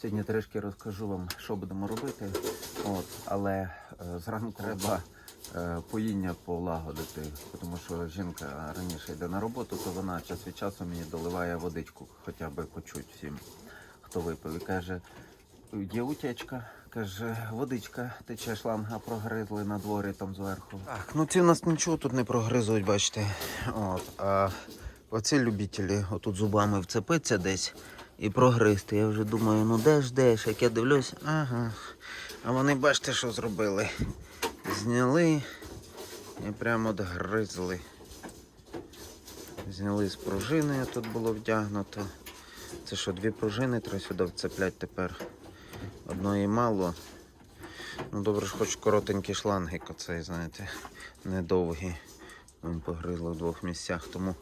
Сьогодні трішки розкажу вам, що будемо робити. Але зранку треба поїння полагодити, тому що жінка раніше йде на роботу, то вона час від часу мені доливає водичку, хоча б почуть всім, хто випив. І каже, є утечка, каже, водичка тече, шланга прогризли на дворі там зверху. Так, ну ці в нас нічого тут не прогризують, бачите. А оці любителі отут зубами вцепиться десь і прогризти. Я вже думаю, ну де ж, як я дивлюсь, ага. А вони, бачите, що зробили. Зняли і прямо от гризли. Зняли з пружини, тут було вдягнуто. Це що, дві пружини треба сюди вцепляти тепер. Одної мало. Ну добре ж хоч коротенький шлангик оцей, знаєте, недовгий. Він погризли в двох місцях, тому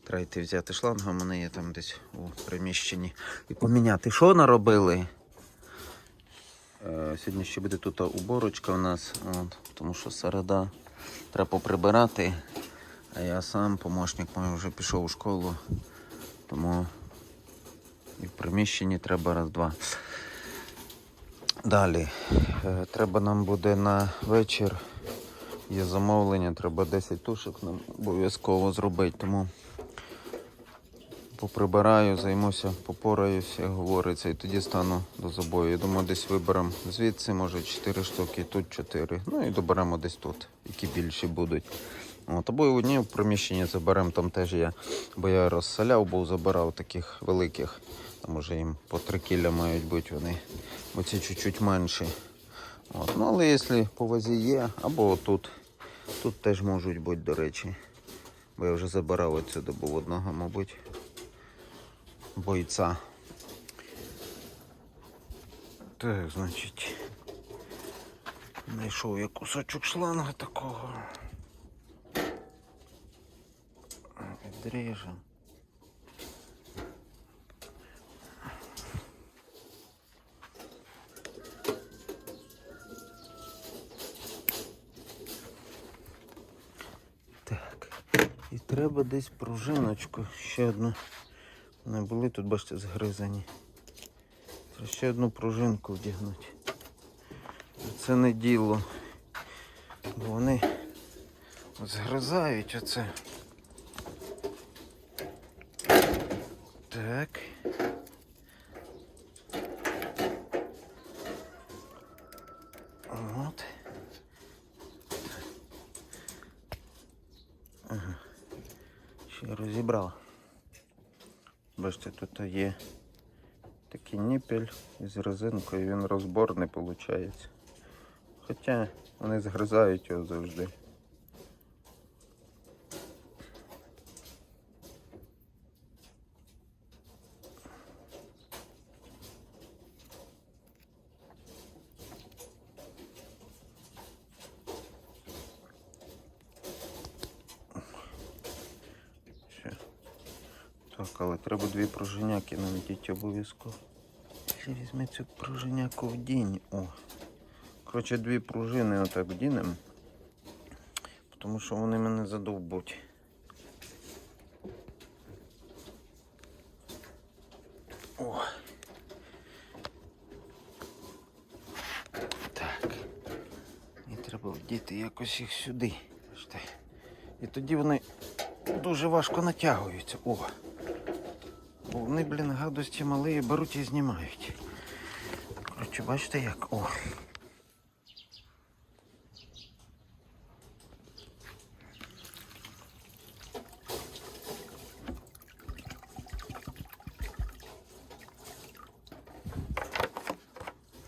треба йти взяти шланг, а в мене є там десь у приміщенні. І поміняти. Що наробили? Сьогодні ще буде тут уборочка у нас, тому що середа треба поприбирати. А я сам, помощник мій, вже пішов у школу, тому і в приміщенні треба раз-два. Далі, треба нам буде на вечір, є замовлення, треба 10 тушок нам обов'язково зробити, тому поприбираю, займуся, попораюсь, як говориться, і тоді стану до забою. Я думаю, десь виберемо звідси, може 4 штуки, тут 4, ну і доберемо десь тут, які більші будуть. Або одні в приміщенні заберемо, там теж є, бо я розселяв, був забирав таких великих, там може їм по 3 кіля мають бути вони, бо ці чуть-чуть менші. Ну, але якщо по вазі є, або тут теж можуть бути, до речі, бо я вже забирав отсюди, був одного, мабуть, бойця. Так, значить, знайшов я кусочок шланга такого. Відріжемо. Так, і треба десь пружиночку, ще одну. Не були тут, бачите, згризані. Треба ще одну пружинку вдягнути. Це не діло, бо вони згризають оце. Так. От. Ага. Ще розібрав. Бачите, тут є такий ніпель з резинкою, він розборний виходить. Хоча вони згризають його завжди. Так, але треба 2 пружиняки наведіть обов'язково. Ще візьми цю пружиняку вдінь. Коротше, 2 пружини отак вдінемо, тому що вони мене задовбуть. Так. І треба вдіти якось їх сюди. І тоді вони дуже важко натягуються. Бо вони, гадості малі, беруть і знімають. Коротше, бачите як?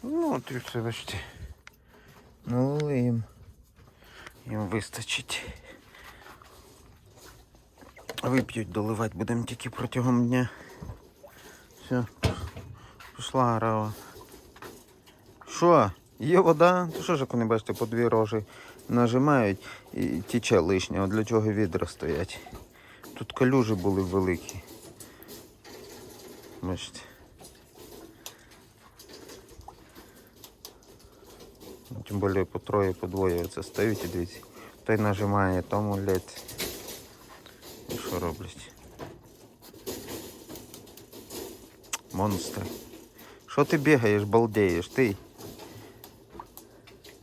Ну, от і все, бачите. Налили їм вистачить. Вип'ють, доливати будемо тільки протягом дня. Все, пішла арава. Що? Є вода? То що ж, як вони, бачите, по 2 рожі нажимають і тече лишнє. От для чого відра стоять. Тут калюжі були великі. Бачите. Тим більше по 3, по 2 оце стають і дивіться. Той нажимає, тому лється. І що роблять? Монстри. Що Що ти бігаєш, балдеєш, ти?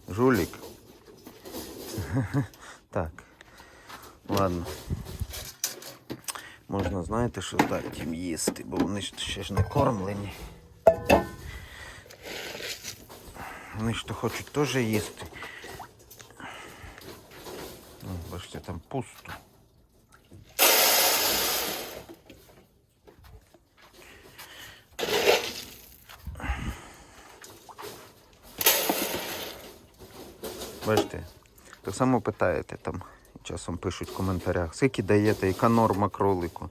Жулік. Так. Ладно. Можна, знаєте, що дати їм їсти, бо вони ще ж не кормлені. Вони ж то хочуть теж їсти. Бачите, там пусто. Бачите, так само питаєте там, часом пишуть в коментарях, скільки даєте, яка норма кролику.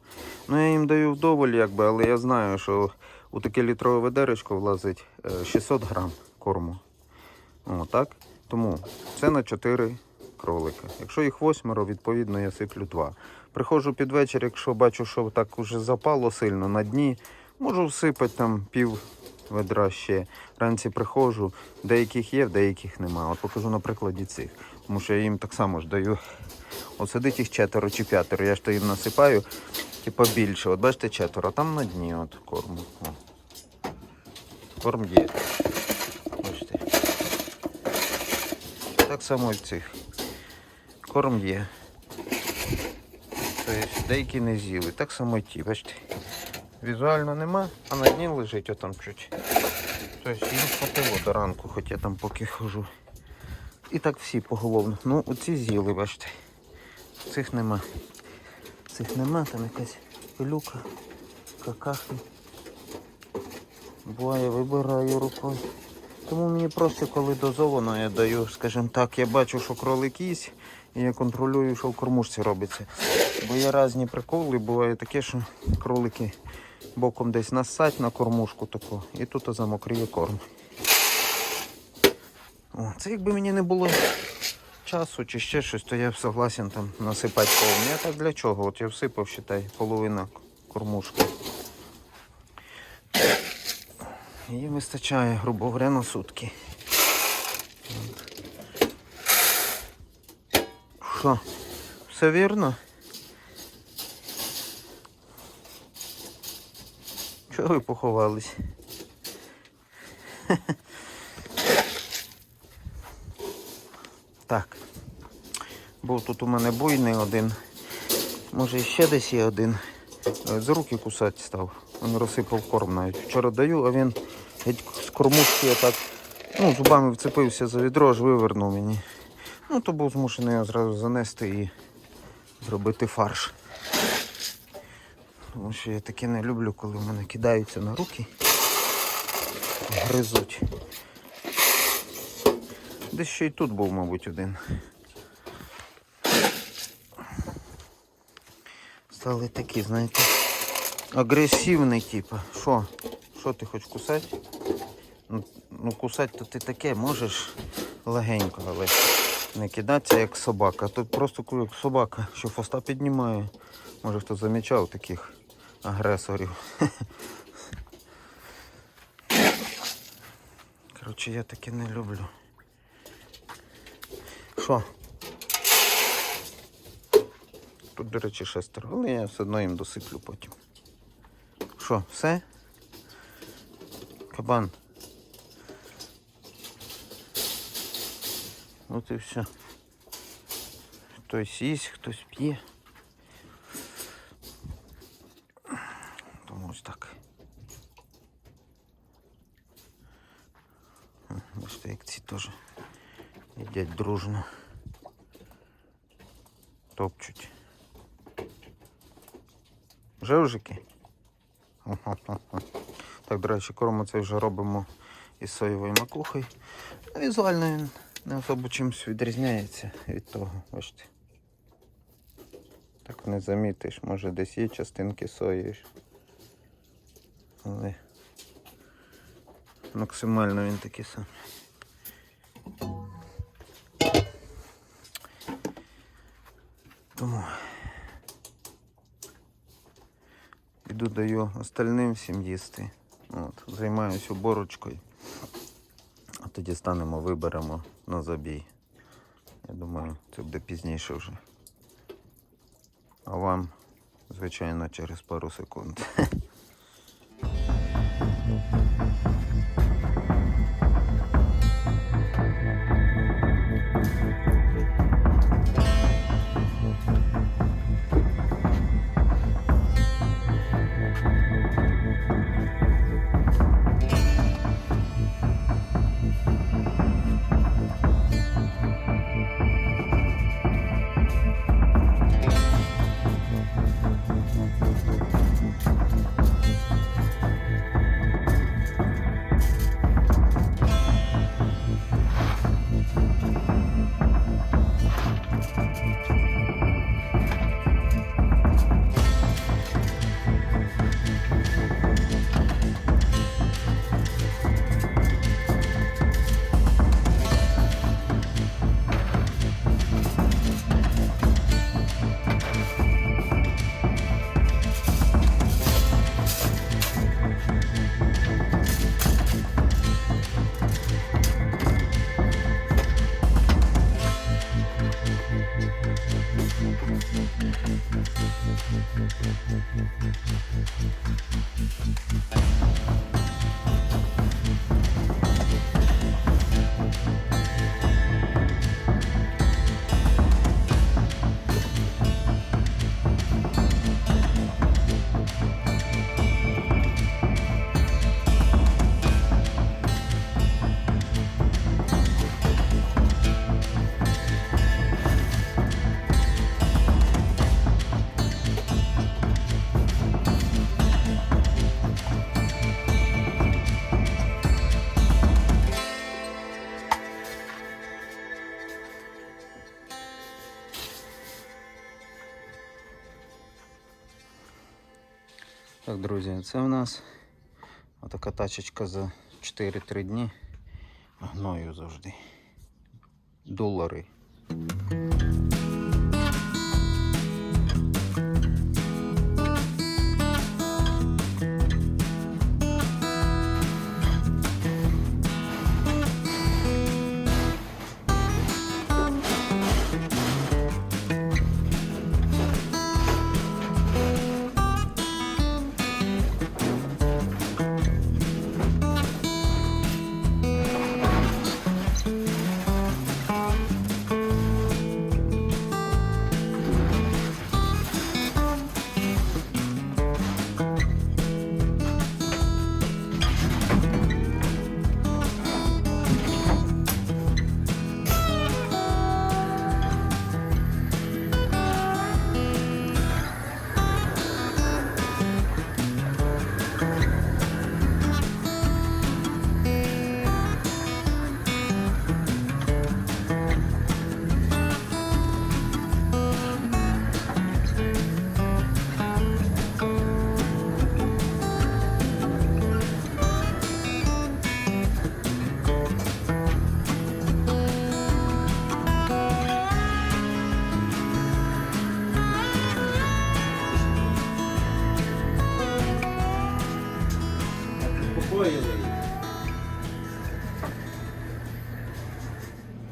Ну я їм даю вдоволь, якби, але я знаю, що у таке літрове ведеречко влазить 600 грам корму. О, так? Тому це на 4 кролика. Якщо їх 8, відповідно я сиплю 2. Приходжу під вечір, якщо бачу, що так уже запало сильно на дні, можу всипати там пів ведра ще. Вранці приходжу, деяких є, деяких нема. От покажу на прикладі цих. Тому що я їм так само ж даю. От сидить їх 4 чи 5. Я ж то їм насипаю, типа більше. От бачите 4, а там на дні от корму. О. Корм є. Бачите. Так само і цих. Корм є. Тобто деякі не з'їли. Так само і ті, бачите. Візуально нема, а на дні лежить отам чуть. Тобто їм хватило до ранку, хоч я там поки хожу. І так всі поголовно. Ну, оці з'їли, бачите. Цих нема. Цих нема, там якась пилюка, какахи. Буває, вибираю рукою. Тому мені просто коли дозовано, я даю, скажімо так, я бачу, що кролик їсть, і я контролюю, що в кормушці робиться. Бо є різні приколи, буває таке, що кролики боком десь насать на кормушку таку, і тут замокріє корм. О, це якби мені не було часу чи ще щось, то я б согласен там насипати повні. А так для чого? От я всипав, считай, половина кормушки. Її вистачає, грубо говоря, на сутки. Що? Все вірно? Чого ви поховались? Так. Був тут у мене буйний один. Може ще десь є один. З руки кусати став. Він розсипав корм навіть. Вчора даю, а він геть з кормушки отак, зубами вцепився за відро, аж вивернув мені. Ну, то був змушений його зразу занести і зробити фарш. Тому що я таке не люблю, коли в мене кидаються на руки, гризуть. Десь ще й тут був, мабуть, один. Стали такі, знаєте, агресивні, типу. Що ти хочеш кусати? Ну, кусати то ти таке можеш легенько, але не кидатися як собака. Тут просто як собака, що хвоста піднімає. Може хто замічав таких агресорів. Коротше, я таке не люблю. Що? Тут, до речі, 6, але я все одно їм досиплю потім. Що, все? Кабан. От і все. Хтось їсть, хтось п'є. Тому ось так. Бачите, як ці теж їдять дружно. Топчуть. Жевжики? Так, до речі, корм цей вже робимо із соєвою макухою. Візуально він не особо чимось відрізняється від того, бачите. Так не замітиш, може десь є частинки сої. Але максимально він такий самий. Тому іду даю остальним всім їсти. От, займаюся уборочкою. А тоді станемо, виберемо на забій. Я думаю, це буде пізніше вже. А вам, звичайно, через пару секунд. Так, друзі, це в нас отака тачечка за 4-3 дні. Гною завжди. $.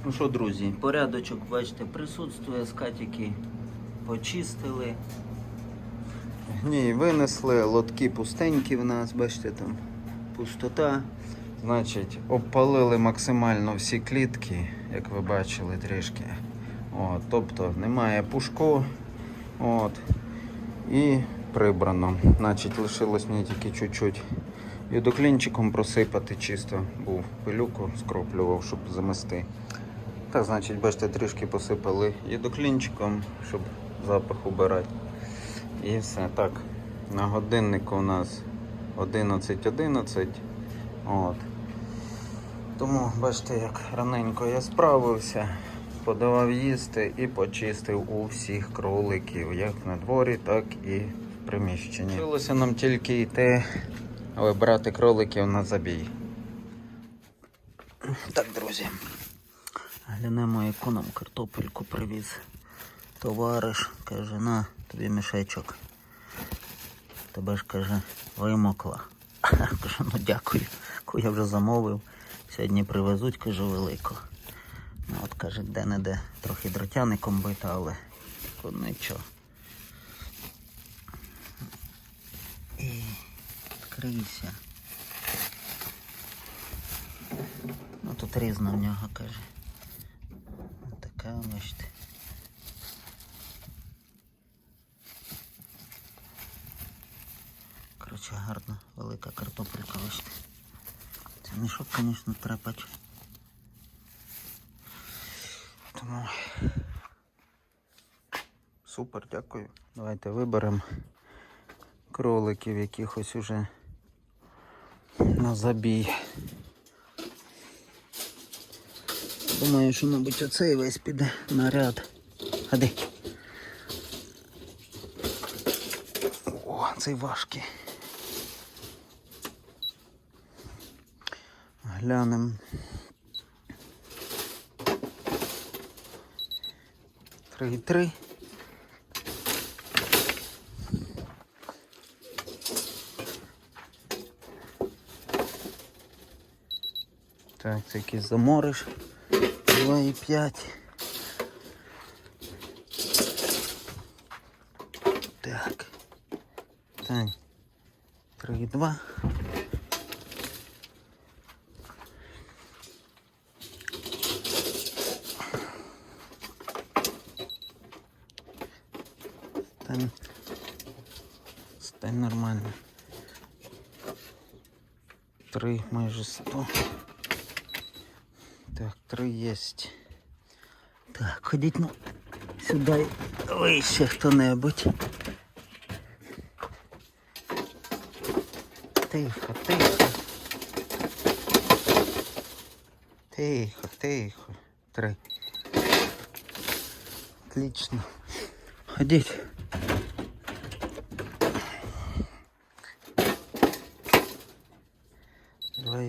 Ну що, друзі, порядочок, бачите, присутствує, скатики почистили. Гній винесли, лотки пустенькі в нас, бачите, там пустота. Значить, обпалили максимально всі клітки, як ви бачили трішки. От, тобто немає пушку. От, і прибрано. Значить, лишилось мені тільки чуть-чуть юдоклінчиком просипати чисто, був пилюку, скроплював, щоб замести. Так, значить, бачите, трішки посипали юдоклінчиком, щоб запах убирати. І все. Так, на годиннику у нас 11:11. От. Тому, бачите, як раненько я справився, подавав їсти і почистив у всіх кроликів, як на дворі, так і в приміщенні. Лишилося нам тільки йти вибрати кроликів на забій. Так, друзі, глянемо, яку нам картопельку привіз товариш. Каже, на тобі мішечок. Тебе ж, каже, вимокла. Кажу, ну дякую, я вже замовив. Сьогодні привезуть, кажу, велику. Ну от, каже, де-не-де трохи дротяником бита, але нічого. І відкрийся. Ну тут різна в нього, каже. Така, бачите. Коротше, гарна, велика картопелька, бачите. Це мішок, звісно, трепач. Тому супер, дякую. Давайте виберемо кроликів якихось уже на забій. Думаю, що, мабуть, оцей весь піде на ряд. Ходи. О, цей важкий. Глянемо. 3,3. Так, це якийсь замориш. 2,5. Так. Так. 3,2. Стань нормально. 3 майже 100. Так, 3 єсть. Так, ходіть, ну, сюди вище хто-небудь. Тихо, тихо. Тихо, тихо. 3. Отлично. Ходіть.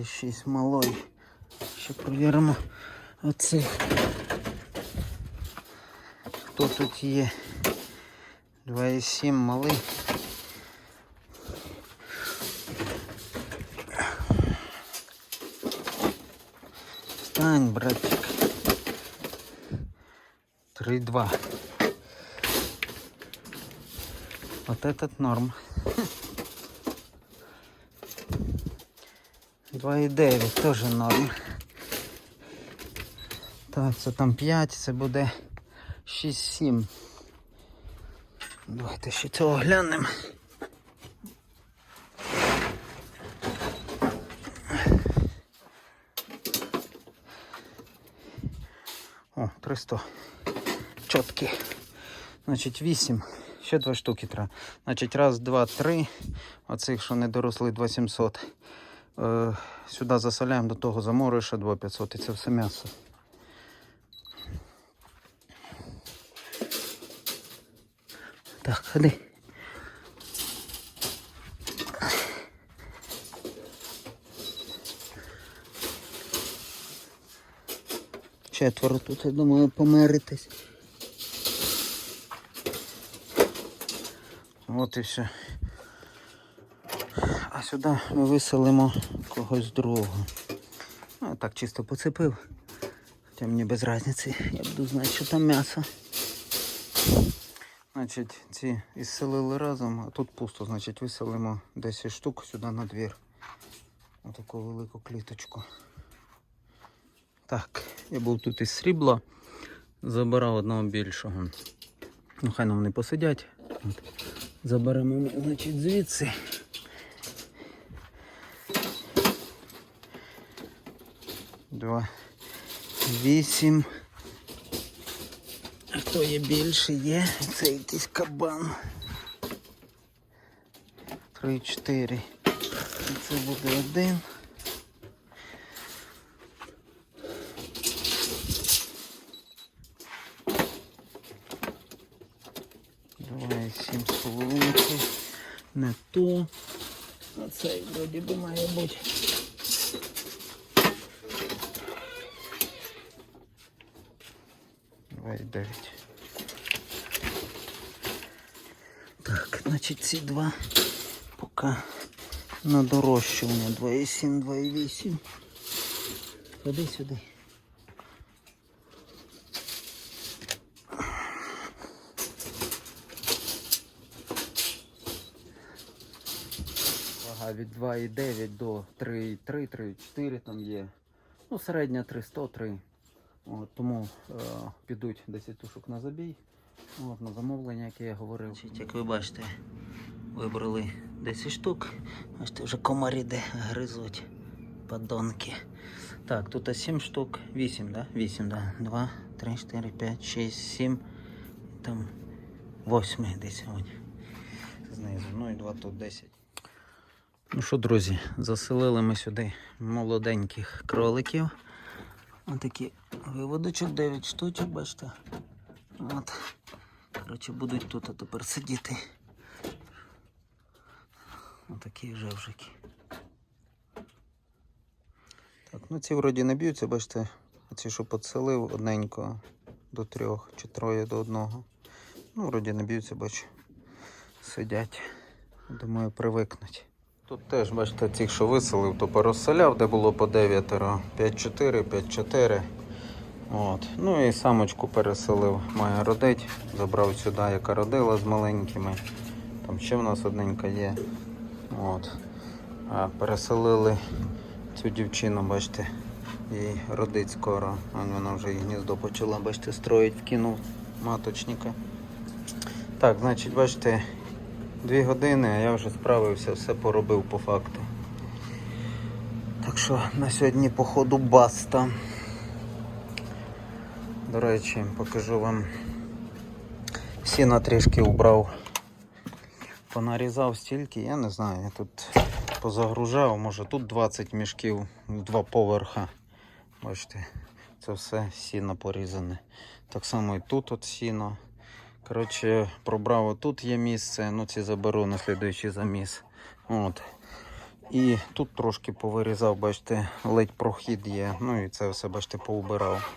2,6 малої. Ще провіримо оцих. Хто тут є? 2,7 малий. Встань, братик. 3,2. Вот этот норм. 2,9 теж норм. Так, це там 5, це буде 6-7. Давайте ще цього глянемо. О, 300. Чоткі. Значить 8. Ще 2 штуки треба. Значить 1, 2, 3. Оцих, що не доросли, 2700. Сюди засоляємо, до того заморыша 2500. І це все м'ясо. Так, ходи. Четверо тут, я думаю, помиритись. От і все. А сюди ми виселимо когось другого. Ну, так чисто поцепив. Хоча мені без різниці, я буду знати, що там м'ясо. Значить, ці ізселили разом, а тут пусто. Значить, виселимо 10 штук сюди на двір. Отаку велику кліточку. Так, я був тут із срібла, забирав одного більшого. Ну, хай нам не посидять. От. Заберемо, значить, звідси. Два. 8. А хто є більше? Є. Це якийсь кабан. 3, 4. Це буде 1. Давай 7,5. Не то. А цей вроді би має бути. Давай 9. Так, значить ці два поки на дорощування. 2,7, 2,8. Ходи сюди. Вага від 2,9 до 3,3, 3,4 там є. Ну, середня 303. От, тому підуть 10 тушок на забій. От, на замовлення, яке я говорив. Як ви бачите, вибрали 10 штук. Бачите, вже комарі де гризуть. Подонки. Так, тут 7 штук. 8, да? 8, да. 2, 3, 4, 5, 6, 7. Там 8 десь сьогодні. Знизу. Ну і 2 тут 10. Ну що, друзі, заселили ми сюди молоденьких кроликів. Ось такі виводочок, 9 штучок, бачите. От. Коротше, будуть тут тепер сидіти. Ось такі жевжики. Так, ну ці вроді не б'ються, бачите. Ці, що підселив, одненько до 3 чи 3 до 1. Ну, вроді не б'ються, бачу. Сидять. Думаю, привикнуть. Тут теж, бачите, цих, що виселив, то порозселяв, де було по 9, 5-4, 5-4. От. Ну і самочку переселив, має родить. Забрав сюди, яка родила з маленькими. Там ще в нас одненька є. От. А переселили цю дівчину, бачите, їй родить скоро. Вона вже і гніздо почала, бачите, строїть, вкинув маточника. Так, значить, бачите, 2 години, а я вже справився, все поробив по факту. Так що на сьогодні, походу, баста. До речі, покажу вам. Сіна трішки убрав. Понарізав стільки, я не знаю, я тут позагружав, може тут 20 мішків, 2 поверха. Бачите, це все сіно порізане. Так само і тут от сіно. Коротше, пробрав, тут є місце, ну ці заберу на слідуючий заміс. От. І тут трошки повирізав, бачите, ледь прохід є. Ну і це все, бачите, поубирав.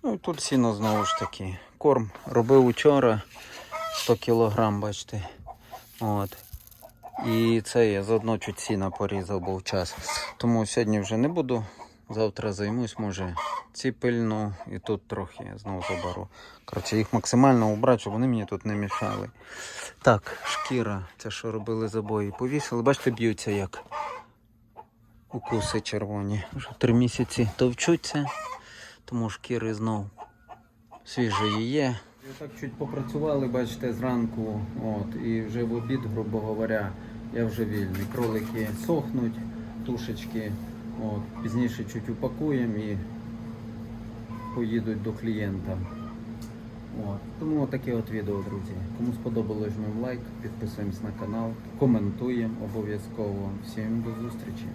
Ну і тут сіно знову ж таки. Корм робив учора 100 кг, бачите. От. І це я заодно чуть сіна порізав, був час. Тому сьогодні вже не буду. Завтра займусь, може, ці пильну і тут трохи я знову заберу. Коротше, їх максимально убрати, щоб вони мені тут не мішали. Так, шкіра, це що робили забої, повісили. Бачите, б'ються як укуси червоні. Вже 3 місяці товчуться, тому шкіри знов свіжої є. І так чуть попрацювали, бачите, зранку, от, і вже в обід, грубо говоря, я вже вільний. Кролики сохнуть, тушечки, от, пізніше чуть упакуємо і поїдуть до клієнта. От. Тому таке от відео, друзі. Кому сподобалось, жмемо лайк, підписуємось на канал, коментуємо обов'язково. Всім до зустрічі!